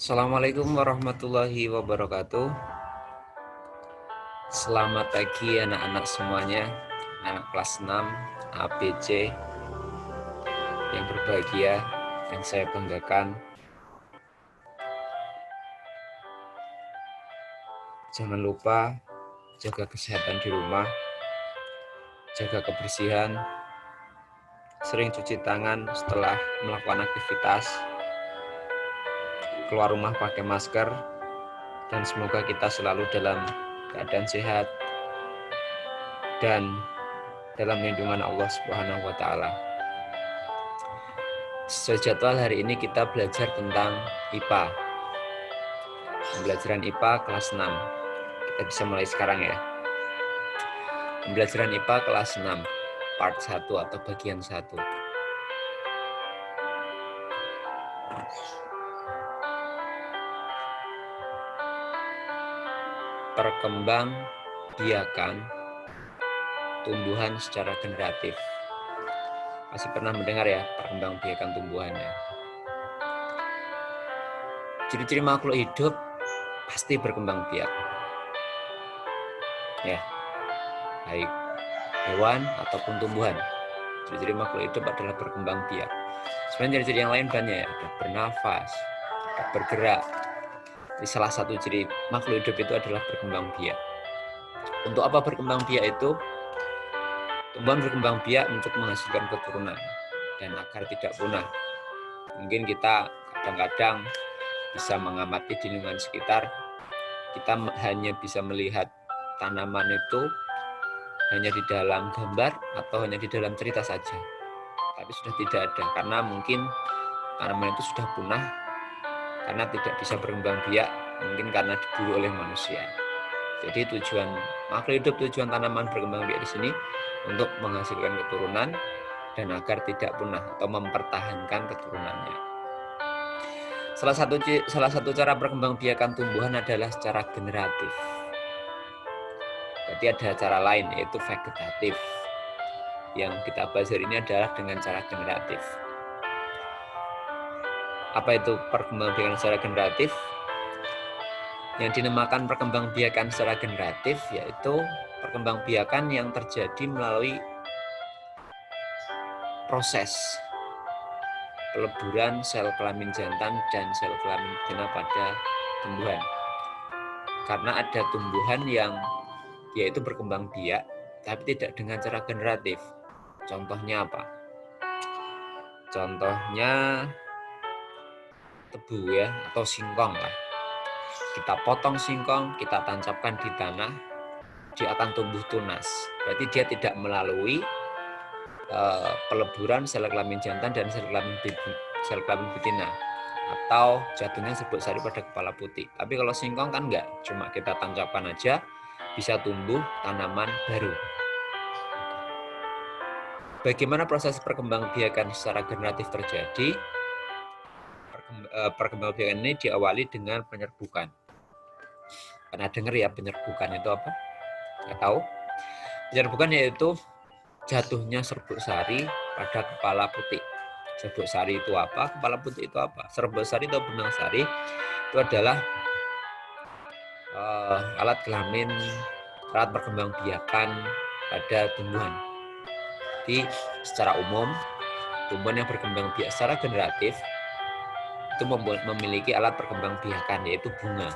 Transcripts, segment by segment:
Assalamualaikum warahmatullahi wabarakatuh. Selamat pagi anak-anak semuanya, anak kelas 6 ABC yang berbahagia, yang saya banggakan. Jangan lupa jaga kesehatan di rumah, jaga kebersihan, sering cuci tangan setelah melakukan aktivitas, keluar rumah pakai masker, dan semoga kita selalu dalam keadaan sehat dan dalam lindungan Allah Subhanahu wa Ta'ala. Sejadwal hari ini kita belajar tentang IPA. Pembelajaran IPA kelas 6. Kita bisa mulai sekarang ya. Pembelajaran IPA kelas 6, part 1 atau bagian 1. Perkembangbiakan tumbuhan secara generatif. Masih pernah mendengar ya perkembangbiakan tumbuhannya. Ciri-ciri makhluk hidup pasti berkembang biak. Ya, baik hewan ataupun tumbuhan. Ciri-ciri makhluk hidup adalah berkembang biak. Sebenarnya ciri-ciri yang lain banyak ya, ada bernafas, ada bergerak. Jadi salah satu ciri makhluk hidup itu adalah berkembang biak. Untuk apa berkembang biak itu? Tumbuhan berkembang biak untuk menghasilkan keturunan dan agar tidak punah. Mungkin kita kadang-kadang bisa mengamati di lingkungan sekitar, kita hanya bisa melihat tanaman itu hanya di dalam gambar atau hanya di dalam cerita saja. Tapi sudah tidak ada, karena mungkin tanaman itu sudah punah, karena tidak bisa berkembang biak, mungkin karena diburu oleh manusia. Jadi tujuan makhluk hidup, tujuan tanaman berkembang biak di sini untuk menghasilkan keturunan dan agar tidak punah atau mempertahankan keturunannya. Salah satu cara perkembangbiakan tumbuhan adalah secara generatif. Berarti ada cara lain, yaitu vegetatif. Yang kita bahas hari ini adalah dengan cara generatif. Apa itu perkembangbiakan secara generatif? Yang dinamakan perkembangbiakan secara generatif yaitu perkembangbiakan yang terjadi melalui proses peleburan sel kelamin jantan dan sel kelamin betina pada tumbuhan. Karena ada tumbuhan yang yaitu berkembang biak tapi tidak dengan cara generatif. Contohnya apa? Contohnya tebu ya, atau singkong lah. Kita potong singkong, kita tancapkan di tanah, dia akan tumbuh tunas. Berarti dia tidak melalui peleburan sel kelamin jantan dan sel kelamin betina, atau jatuhnya serbuk sari pada kepala putih. Tapi kalau singkong kan enggak, cuma kita tancapkan aja bisa tumbuh tanaman baru. Bagaimana proses perkembangbiakan secara generatif terjadi? Perkembangbiakan ini diawali dengan penyerbukan. Pernah dengar ya penyerbukan itu apa? Nggak tahu? Penyerbukan yaitu jatuhnya serbuk sari pada kepala putih. Serbuk sari itu apa? Kepala putih itu apa? Serbuk sari atau benang sari itu adalah alat kelamin, alat perkembangbiakan pada tumbuhan. Jadi secara umum tumbuhan yang berkembang biak secara generatif itu memiliki alat perkembangbiakan yaitu bunga.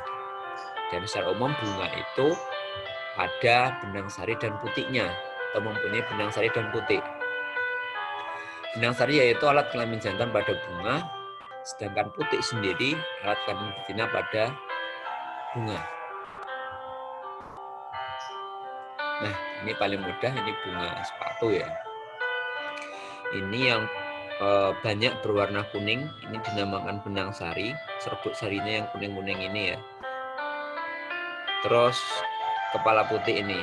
Dan secara umum bunga itu ada benang sari dan putihnya, atau mempunyai benang sari dan putih. Benang sari yaitu alat kelamin jantan pada bunga, sedangkan putih sendiri alat kelamin betina pada bunga. Nah, ini paling mudah, ini bunga sepatu ya. Ini yang banyak berwarna kuning, ini dinamakan benang sari, serbuk sarinya yang kuning-kuning ini ya. Terus kepala putih ini,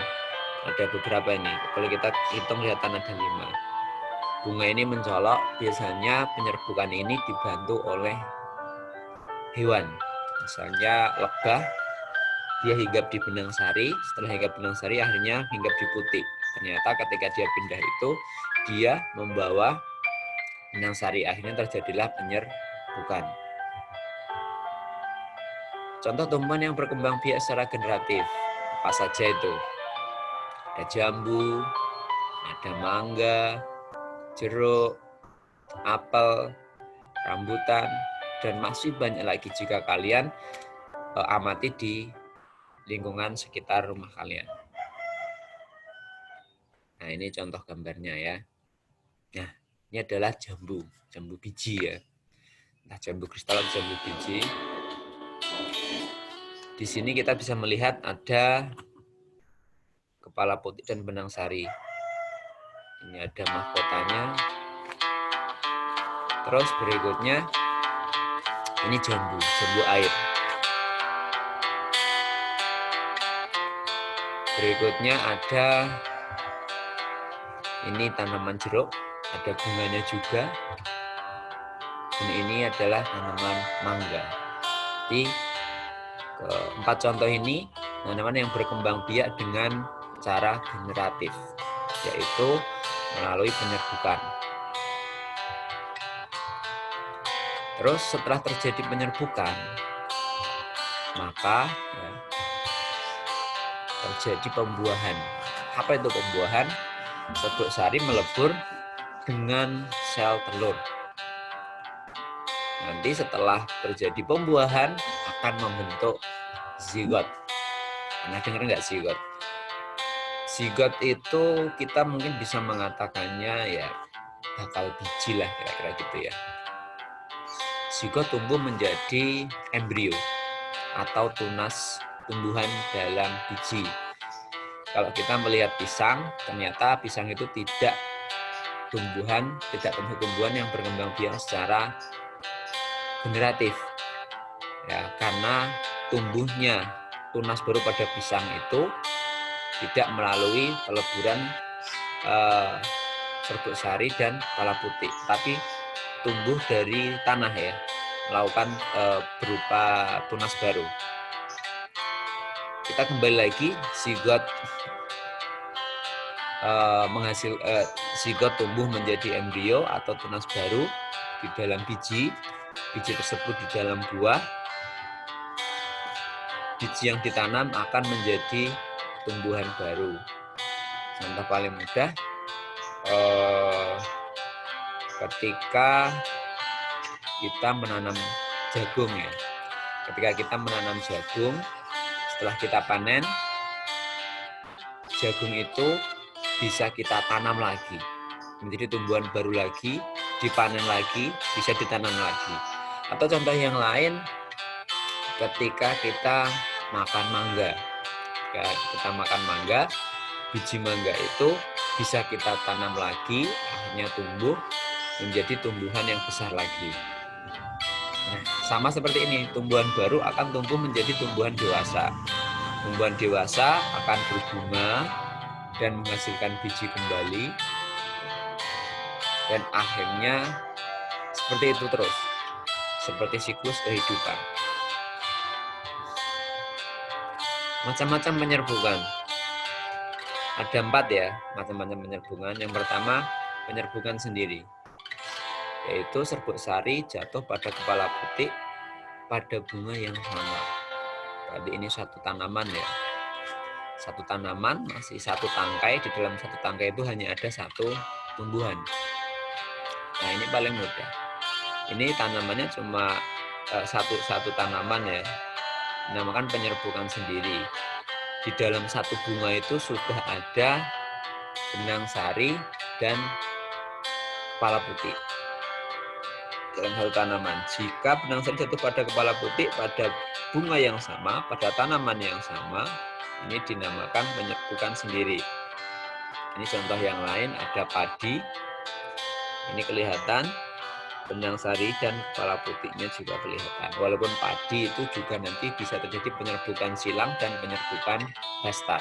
ada beberapa ini, kalau kita hitung kelihatan ada 5. Bunga ini mencolok, biasanya penyerbukan ini dibantu oleh hewan. Misalnya lebah, dia hinggap di benang sari, setelah hinggap benang sari akhirnya hinggap di putih. Ternyata ketika dia pindah itu, dia membawa benang sari, akhirnya terjadilah penyerbukan. Contoh tumbuhan yang berkembang biak secara generatif, apa saja itu? Ada jambu, ada mangga, jeruk, apel, rambutan, dan masih banyak lagi jika kalian amati di lingkungan sekitar rumah kalian. Nah, ini contoh gambarnya ya. Nah, ini adalah jambu biji ya. Nah, jambu kristal atau jambu biji. Di sini kita bisa melihat ada kepala putih dan benang sari. Ini ada mahkotanya. Terus berikutnya ini jambu air. Berikutnya ada ini tanaman jeruk, ada bunganya juga. Dan ini adalah tanaman mangga. Jadi keempat contoh ini tanaman yang berkembang biak dengan cara generatif, yaitu melalui penyerbukan. Terus setelah terjadi penyerbukan, maka ya, terjadi pembuahan. Apa itu pembuahan? Serbuk sari melebur dengan sel telur. Nanti setelah terjadi pembuahan akan membentuk zigot. Pernah dengar nggak zigot? Zigot itu kita mungkin bisa mengatakannya ya bakal biji lah kira-kira gitu ya. Zigot tumbuh menjadi embrio atau tunas tumbuhan dalam biji. Kalau kita melihat pisang, ternyata pisang itu tidak tumbuhan yang berkembang biak secara generatif. Ya, karena tumbuhnya tunas baru pada pisang itu tidak melalui peleburan serbuk sari dan kepala putih, tapi tumbuh dari tanah ya, melakukan berupa tunas baru. Kita kembali lagi, zigot zigot tumbuh menjadi embrio atau tunas baru di dalam biji tersebut di dalam buah. Biji yang ditanam akan menjadi tumbuhan baru. Contoh paling mudah, ketika kita menanam jagung ya. Ketika kita menanam jagung, setelah kita panen, jagung itu bisa kita tanam lagi, menjadi tumbuhan baru lagi, dipanen lagi, bisa ditanam lagi. Atau contoh yang lain, ketika kita makan mangga. Kita makan mangga, biji mangga itu bisa kita tanam lagi, akhirnya tumbuh menjadi tumbuhan yang besar lagi. Nah, sama seperti ini, tumbuhan baru akan tumbuh menjadi tumbuhan dewasa. Tumbuhan dewasa akan berbunga dan menghasilkan biji kembali, dan akhirnya seperti itu terus, seperti siklus kehidupan. Macam-macam penyerbukan. Ada 4 ya, macam-macam penyerbukan. Yang pertama, penyerbukan sendiri, yaitu serbuk sari jatuh pada kepala putih pada bunga yang sama. Berarti ini satu tanaman ya. Satu tanaman, masih satu tangkai. Di dalam satu tangkai itu hanya ada satu tumbuhan. Nah, ini paling mudah. Ini tanamannya cuma satu tanaman ya. Dinamakan penyerbukan sendiri. Di dalam satu bunga itu sudah ada benang sari dan kepala putih dalam satu tanaman. Jika benang sari jatuh pada kepala putih pada bunga yang sama, pada tanaman yang sama, ini dinamakan penyerbukan sendiri. Ini contoh yang lain, ada padi. Ini kelihatan benang sari dan kepala putihnya juga kelihatan. Walaupun padi itu juga nanti bisa terjadi penyerbukan silang dan penyerbukan bastar.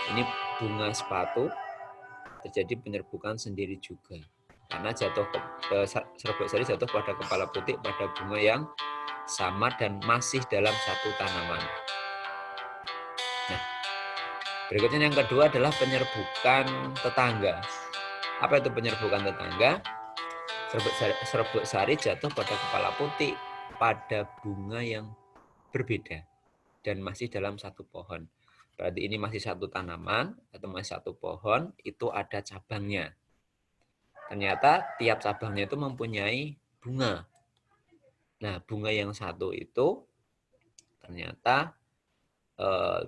Ini bunga sepatu, terjadi penyerbukan sendiri juga. Karena serbuk sari jatuh pada kepala putih pada bunga yang sama dan masih dalam satu tanaman. Nah, berikutnya yang kedua adalah penyerbukan tetangga. Apa itu penyerbukan tetangga? Serbuk sari jatuh pada kepala putih pada bunga yang berbeda dan masih dalam satu pohon. Berarti ini masih satu tanaman atau masih satu pohon, itu ada cabangnya. Ternyata tiap cabangnya itu mempunyai bunga. Nah, bunga yang satu itu ternyata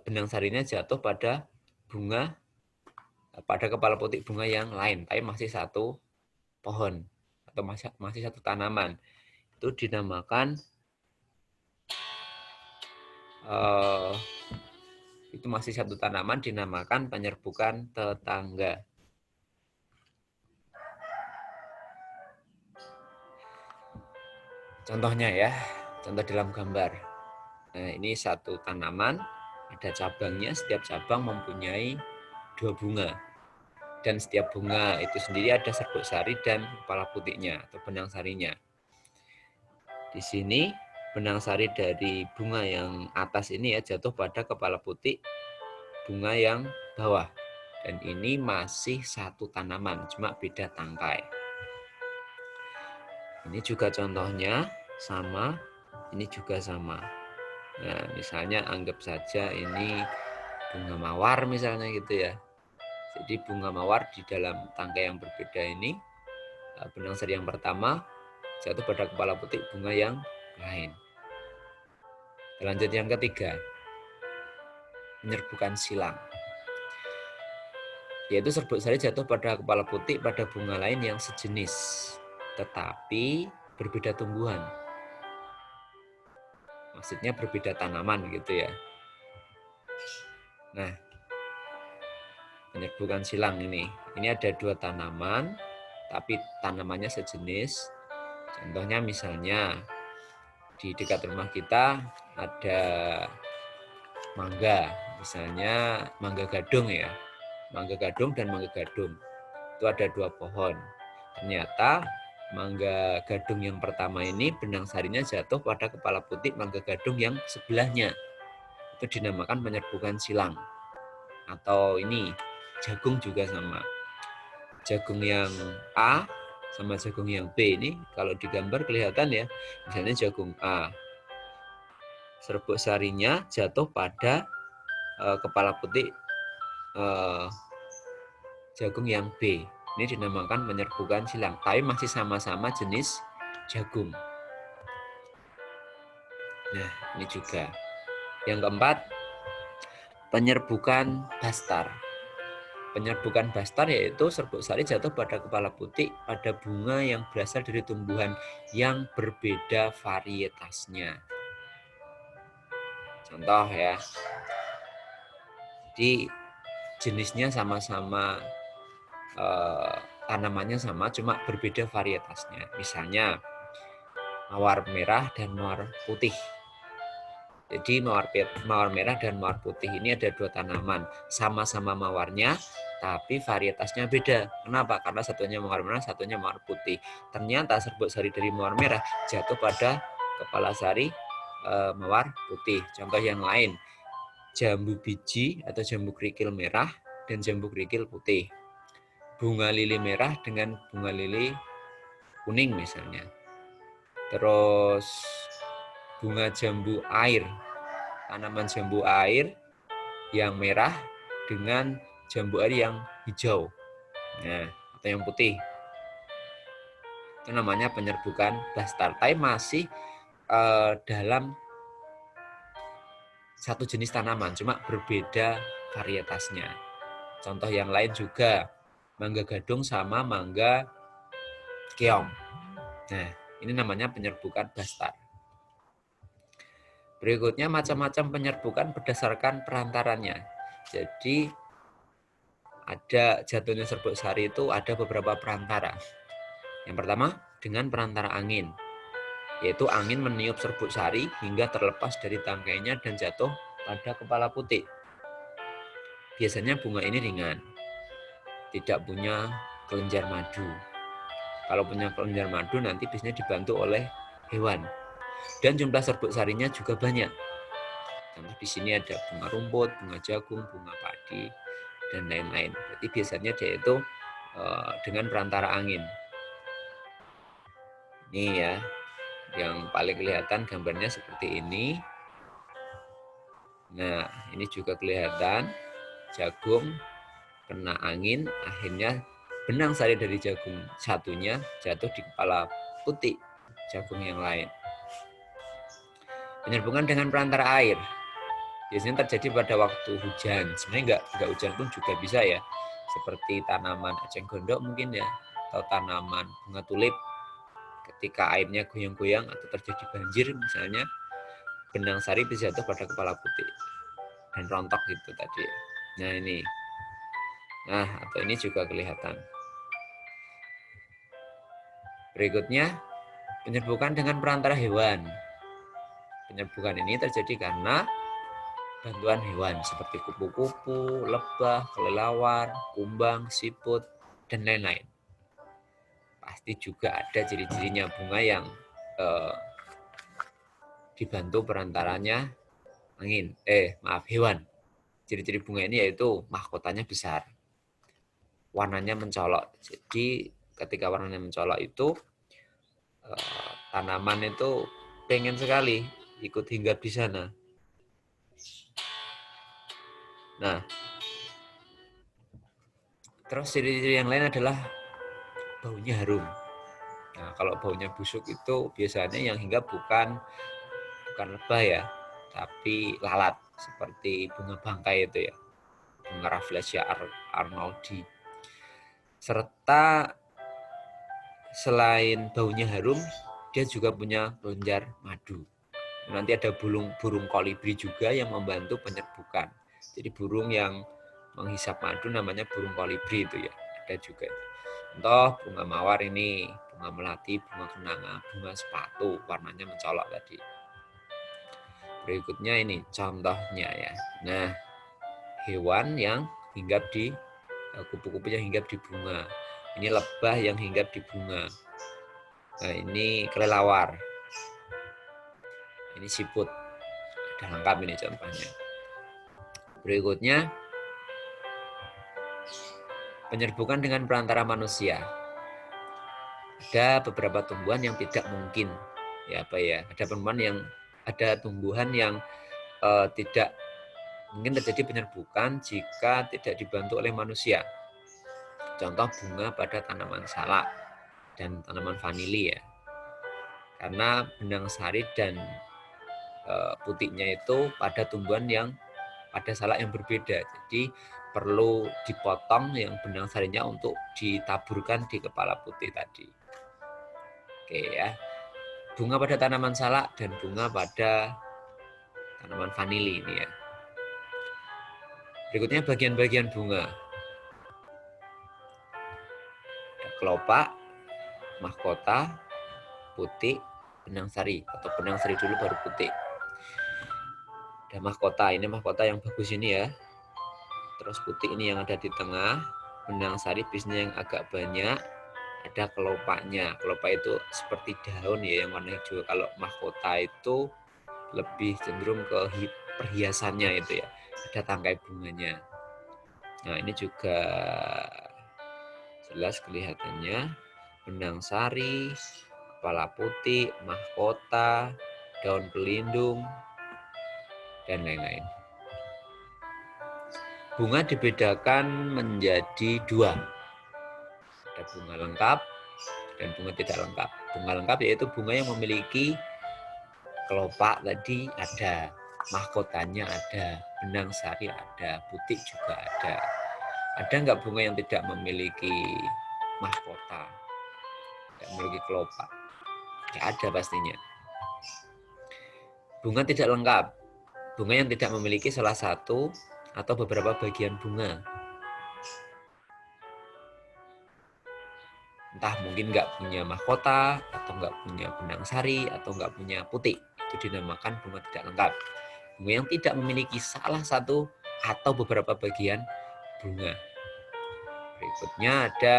benang sarinya jatuh pada kepala putik bunga yang lain, tapi masih satu pohon atau masih satu tanaman. Itu dinamakan itu masih satu tanaman, dinamakan penyerbukan tetangga. Contohnya ya, contoh dalam gambar. Nah, ini satu tanaman, ada cabangnya, setiap cabang mempunyai 2 bunga. Dan setiap bunga itu sendiri ada serbuk sari dan kepala putiknya atau benang sarinya. Di sini benang sari dari bunga yang atas ini ya jatuh pada kepala putik bunga yang bawah. Dan ini masih satu tanaman, cuma beda tangkai. Ini juga contohnya sama, ini juga sama. Nah, misalnya anggap saja ini bunga mawar misalnya gitu ya. Jadi bunga mawar di dalam tangkai yang berbeda ini, benang sari yang pertama jatuh pada kepala putik bunga yang lain. Lanjut yang ketiga, penyerbukan silang. Yaitu serbuk sari jatuh pada kepala putik pada bunga lain yang sejenis, tetapi berbeda tumbuhan. Maksudnya berbeda tanaman gitu ya. Nah, penyerbukan silang ini ada 2 tanaman, tapi tanamannya sejenis. Contohnya misalnya di dekat rumah kita ada mangga, misalnya mangga gadung ya. Mangga gadung dan mangga gadung. Itu ada 2 pohon. Ternyata mangga gadung yang pertama ini benang sarinya jatuh pada kepala putik mangga gadung yang sebelahnya. Itu dinamakan penyerbukan silang. Atau ini jagung juga sama. Jagung yang A sama jagung yang B ini kalau digambar kelihatan ya. Misalnya jagung A. Serbuk sarinya jatuh pada kepala putik jagung yang B. Ini dinamakan penyerbukan silang, tapi masih sama-sama jenis jagung. Nah, ini juga. Yang keempat, penyerbukan bastar. Penyerbukan bastar yaitu serbuk sari jatuh pada kepala putik pada bunga yang berasal dari tumbuhan yang berbeda varietasnya. Contoh ya. Jadi jenisnya sama-sama tanamannya sama, cuma berbeda varietasnya. Misalnya mawar merah dan mawar putih. Jadi mawar merah dan mawar putih ini ada 2 tanaman, sama-sama mawarnya, tapi varietasnya beda. Kenapa? Karena satunya mawar merah, satunya mawar putih. Ternyata serbuk sari dari mawar merah jatuh pada kepala sari mawar putih. Contoh yang lain, jambu biji atau jambu kerikil merah dan jambu kerikil putih. Bunga lili merah dengan bunga lili kuning misalnya. Terus bunga jambu air, tanaman jambu air yang merah dengan jambu air yang hijau, nah atau yang putih. Itu namanya penyerbukan bastar. Tapi masih dalam satu jenis tanaman, cuma berbeda varietasnya. Contoh yang lain juga mangga gadung sama mangga keong. Nah, ini namanya penyerbukan bastar. Berikutnya macam-macam penyerbukan berdasarkan perantaranya. Jadi ada jatuhnya serbuk sari itu ada beberapa perantara. Yang pertama dengan perantara angin, yaitu angin meniup serbuk sari hingga terlepas dari tangkainya dan jatuh pada kepala putik. Biasanya bunga ini ringan, tidak punya kelenjar madu. Kalau punya kelenjar madu nanti biasanya dibantu oleh hewan. Dan jumlah serbuk sarinya juga banyak. Contoh di sini ada bunga rumput, bunga jagung, bunga padi, dan lain-lain. Jadi biasanya dia itu dengan perantara angin. Ini ya. Yang paling kelihatan gambarnya seperti ini. Nah, ini juga kelihatan jagung kena angin, akhirnya benang sari dari jagung satunya jatuh di kepala putih jagung yang lain. Penyambungan dengan perantara air biasanya terjadi pada waktu hujan. Sebenarnya nggak hujan pun juga bisa ya, seperti tanaman eceng gondok mungkin ya, atau tanaman bunga tulip. Ketika airnya goyang-goyang atau terjadi banjir misalnya, benang sari bisa jatuh pada kepala putih dan rontok gitu tadi. Nah ini, atau ini juga kelihatan. Berikutnya, penyerbukan dengan perantara hewan. Penyerbukan ini terjadi karena bantuan hewan seperti kupu-kupu, lebah, kelelawar, kumbang, siput, dan lain-lain. Pasti juga ada ciri-cirinya bunga yang dibantu perantaranya hewan. Ciri-ciri bunga ini yaitu mahkotanya besar, warnanya mencolok. Jadi ketika warnanya mencolok itu tanaman itu pengen sekali ikut hinggap di sana. Nah, terus ciri-ciri yang lain adalah baunya harum. Nah, kalau baunya busuk itu biasanya yang hinggap bukan lebah ya, tapi lalat seperti bunga bangkai itu ya, bunga Rafflesia arnoldii. Serta selain baunya harum, dia juga punya lonjar madu. Nanti ada burung kolibri juga yang membantu penyerbukan. Jadi burung yang menghisap madu namanya burung kolibri itu ya, ada juga. Contoh bunga mawar ini, bunga melati, bunga kenanga, bunga sepatu, warnanya mencolok tadi. Berikutnya ini contohnya ya. Nah, hewan yang hinggap di kupu-kupu yang hinggap di bunga. Ini lebah yang hinggap di bunga. Nah, ini kelelawar. Ini siput. Udah lengkap ini contohnya. Berikutnya, penyerbukan dengan perantara manusia. Ada beberapa tumbuhan yang tidak mungkin. Ada tumbuhan yang tidak mungkin terjadi penyerbukan jika tidak dibantu oleh manusia. Contoh bunga pada tanaman salak dan tanaman vanili ya. Karena benang sari dan putihnya itu pada tumbuhan yang pada salak yang berbeda. Jadi perlu dipotong yang benang sarinya untuk ditaburkan di kepala putih tadi. Oke ya. Bunga pada tanaman salak dan bunga pada tanaman vanili ini ya. Berikutnya bagian-bagian bunga. Kelopak, mahkota, putih, benang sari. Atau benang sari dulu baru putih. Ada mahkota, ini mahkota yang bagus ini ya. Terus putih ini yang ada di tengah. Benang sari biasanya yang agak banyak. Ada kelopaknya. Kelopak itu seperti daun ya yang warna hijau. Kalau mahkota itu lebih cenderung ke perhiasannya itu ya. Ada tangkai bunganya. Nah ini juga jelas kelihatannya benang sari, kepala putih, mahkota, daun pelindung, dan lain-lain. Bunga dibedakan menjadi dua. Ada bunga lengkap dan bunga tidak lengkap. Bunga lengkap yaitu bunga yang memiliki kelopak tadi ada, mahkotanya ada, benang sari ada, putih juga ada. Ada nggak bunga yang tidak memiliki mahkota, tidak memiliki kelopak? Ya ada pastinya. Bunga tidak lengkap, bunga yang tidak memiliki salah satu atau beberapa bagian bunga. Entah mungkin nggak punya mahkota, atau nggak punya benang sari, atau nggak punya putih. Itu dinamakan bunga tidak lengkap. Bunga yang tidak memiliki salah satu atau beberapa bagian bunga. Berikutnya ada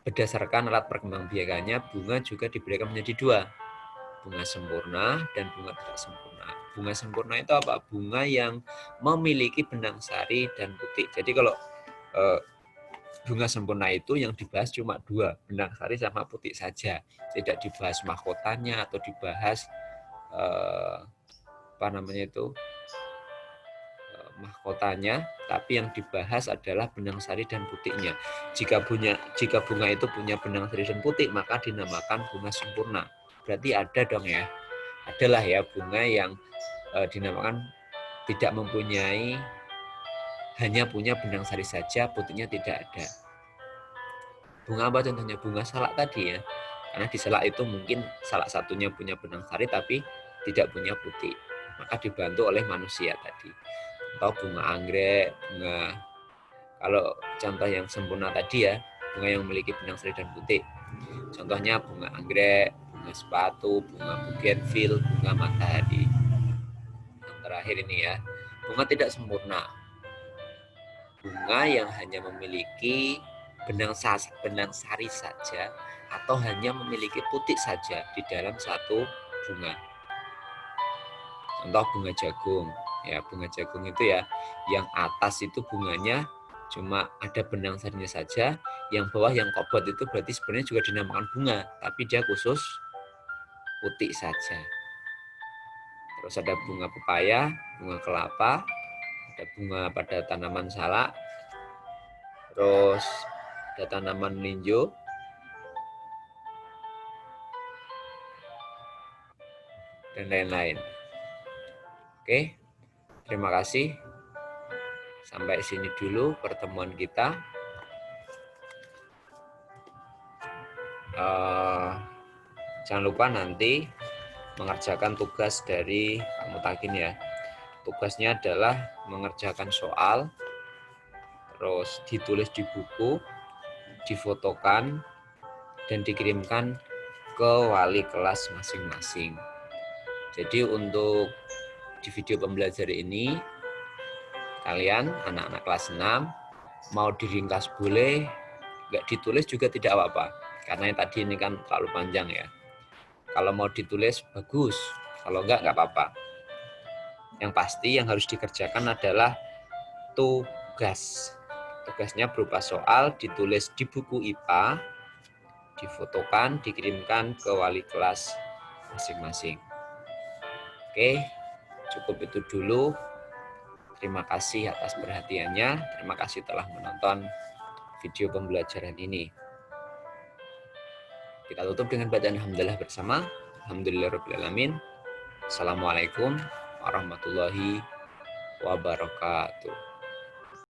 berdasarkan alat perkembangbiakannya, bunga juga dibedakan menjadi dua. Bunga sempurna dan bunga tidak sempurna. Bunga sempurna itu apa? Bunga yang memiliki benang sari dan putih. Jadi kalau bunga sempurna itu yang dibahas cuma 2, benang sari sama putik saja. Tidak dibahas mahkotanya atau dibahas mahkotanya, tapi yang dibahas adalah benang sari dan putiknya. Jika bunga itu punya benang sari dan putik, maka dinamakan bunga sempurna. Berarti ada dong ya, adalah ya bunga yang dinamakan tidak mempunyai, hanya punya benang sari saja, putiknya tidak ada. Bunga apa contohnya? Bunga salak tadi ya, karena di salak itu mungkin salah satunya punya benang sari tapi tidak punya putik, maka dibantu oleh manusia tadi. Atau bunga anggrek, bunga, kalau contoh yang sempurna tadi ya, bunga yang memiliki benang sari dan putik. Contohnya bunga anggrek, bunga sepatu, bunga bougainville, bunga matahari. Yang terakhir ini ya, bunga tidak sempurna. Bunga yang hanya memiliki benang sari saja atau hanya memiliki putik saja di dalam satu bunga. Contoh bunga jagung. Ya, bunga jagung itu ya, yang atas itu bunganya cuma ada benang sarinya saja, yang bawah yang kobot itu berarti sebenarnya juga dinamakan bunga, tapi dia khusus putik saja. Terus ada bunga pepaya, bunga kelapa, ada bunga pada tanaman salak, terus ada tanaman melinjo, dan lain-lain. Oke, terima kasih. Sampai sini dulu pertemuan kita. Jangan lupa nanti mengerjakan tugas dari Pak Mutakin ya. Tugasnya adalah mengerjakan soal, terus ditulis di buku, difotokan, dan dikirimkan ke wali kelas masing-masing. Jadi untuk di video pembelajaran ini, kalian anak-anak kelas 6 mau diringkas boleh, nggak ditulis juga tidak apa-apa, karena yang tadi ini kan terlalu panjang ya. Kalau mau ditulis bagus, kalau nggak apa-apa. Yang pasti yang harus dikerjakan adalah tugas. Tugasnya berupa soal, ditulis di buku IPA, difotokan, dikirimkan ke wali kelas masing-masing. Oke, cukup itu dulu. Terima kasih atas perhatiannya. Terima kasih telah menonton video pembelajaran ini. Kita tutup dengan bacaan alhamdulillah bersama. Alhamdulillahirrahmanirrahim. Assalamualaikum warahmatullahi wabarakatuh.